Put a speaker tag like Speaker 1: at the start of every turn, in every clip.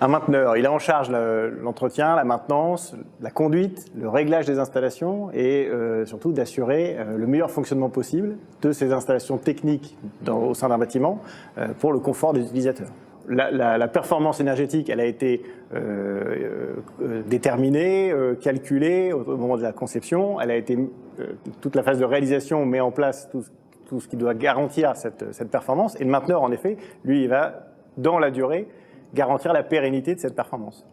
Speaker 1: Un mainteneur, il a en charge l'entretien, la maintenance, la conduite, le réglage des installations et surtout d'assurer le meilleur fonctionnement possible de ces installations techniques au sein d'un bâtiment pour le confort des utilisateurs. La performance énergétique, elle a été déterminée, calculée au moment de la conception. Elle a été toute la phase de réalisation met en place tout ce qui doit garantir cette performance. Et le mainteneur, en effet, lui, il va dans la durée garantir la pérennité de cette performance.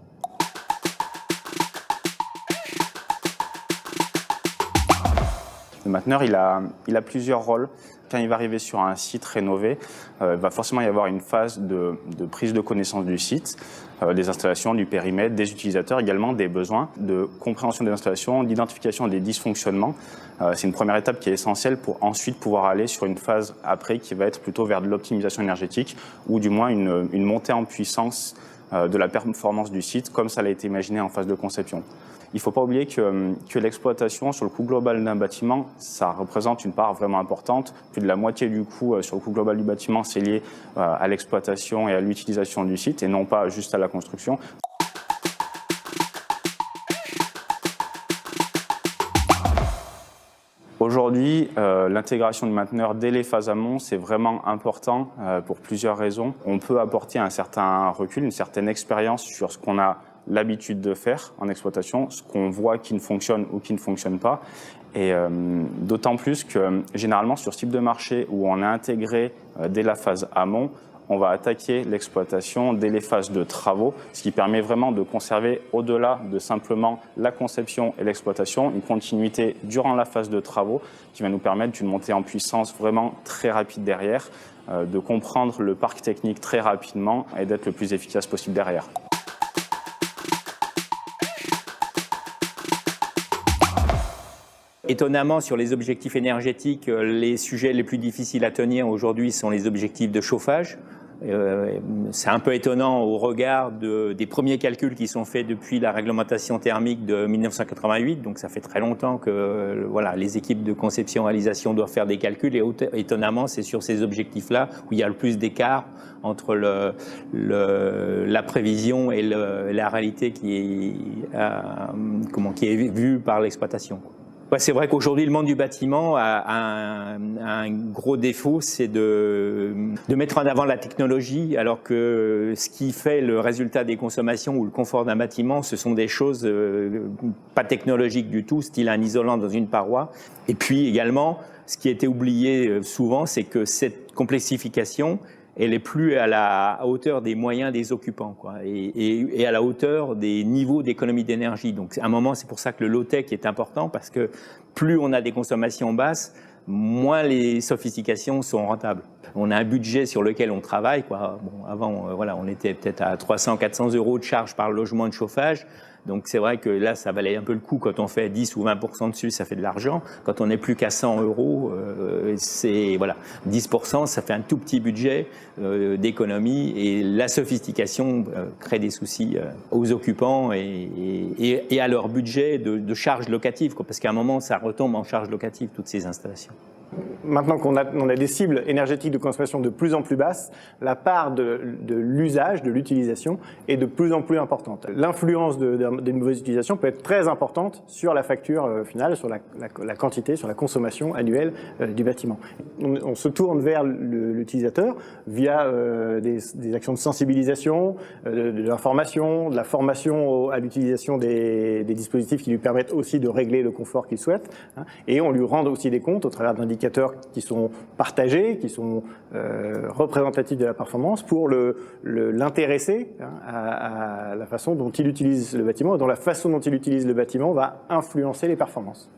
Speaker 2: Le mainteneur, il a plusieurs rôles. Quand il va arriver sur un site rénové, il va forcément y avoir une phase de prise de connaissance du site, des installations, du périmètre, des utilisateurs, également des besoins, de compréhension des installations, d'identification des dysfonctionnements. C'est une première étape qui est essentielle pour ensuite pouvoir aller sur une phase après qui va être plutôt vers de l'optimisation énergétique ou du moins une montée en puissance de la performance du site comme ça a été imaginé en phase de conception. Il ne faut pas oublier que l'exploitation sur le coût global d'un bâtiment, ça représente une part vraiment importante. Plus de la moitié du coût sur le coût global du bâtiment, c'est lié à l'exploitation et à l'utilisation du site et non pas juste à la construction. Aujourd'hui, l'intégration du mainteneur dès les phases amont, c'est vraiment important pour plusieurs raisons. On peut apporter un certain recul, une certaine expérience sur ce qu'on a l'habitude de faire en exploitation, ce qu'on voit qui ne fonctionne ou qui ne fonctionne pas. Et d'autant plus que généralement sur ce type de marché où on a intégré dès la phase amont, on va attaquer l'exploitation dès les phases de travaux, ce qui permet vraiment de conserver au-delà de simplement la conception et l'exploitation, une continuité durant la phase de travaux qui va nous permettre d'une montée en puissance vraiment très rapide derrière, de comprendre le parc technique très rapidement et d'être le plus efficace possible derrière.
Speaker 3: Étonnamment, sur les objectifs énergétiques, les sujets les plus difficiles à tenir aujourd'hui sont les objectifs de chauffage. C'est un peu étonnant au regard des premiers calculs qui sont faits depuis la réglementation thermique de 1988. Donc ça fait très longtemps que voilà, les équipes de conception-réalisation doivent faire des calculs. Et étonnamment, c'est sur ces objectifs-là où il y a le plus d'écart entre la prévision et la réalité qui est vue par l'exploitation. Ouais, c'est vrai qu'aujourd'hui, le monde du bâtiment a un gros défaut, c'est de mettre en avant la technologie, alors que ce qui fait le résultat des consommations ou le confort d'un bâtiment, ce sont des choses pas technologiques du tout, style un isolant dans une paroi. Et puis également, ce qui a été oublié souvent, c'est que cette complexification, elle est plus à la hauteur des moyens des occupants, quoi, et à la hauteur des niveaux d'économie d'énergie. Donc, à un moment, c'est pour ça que le low-tech est important, parce que plus on a des consommations basses, moins les sophistications sont rentables. On a un budget sur lequel on travaille, quoi. Bon, avant, voilà, on était peut-être à 300-400 € de charge par logement de chauffage. Donc c'est vrai que là, ça valait un peu le coup. Quand on fait 10 ou 20% dessus, ça fait de l'argent. Quand on n'est plus qu'à 100 €, c'est voilà, 10%, ça fait un tout petit budget d'économie. Et la sophistication crée des soucis aux occupants et à leur budget de charges locatives, quoi, parce qu'à un moment, ça retombe en charges locatives, toutes ces installations.
Speaker 1: Maintenant qu'on a des cibles énergétiques de consommation de plus en plus basses, la part de l'usage, de l'utilisation est de plus en plus importante. L'influence des nouvelles utilisations peut être très importante sur la facture finale, sur la quantité, sur la consommation annuelle du bâtiment. On se tourne vers l'utilisateur via des actions de sensibilisation, de l'information, de la formation à l'utilisation des dispositifs qui lui permettent aussi de régler le confort qu'il souhaite, hein, et on lui rend aussi des comptes au travers d'indicateurs qui sont partagés, qui sont représentatifs de la performance pour l'intéresser à la façon dont il utilise le bâtiment et dont la façon dont il utilise le bâtiment va influencer les performances.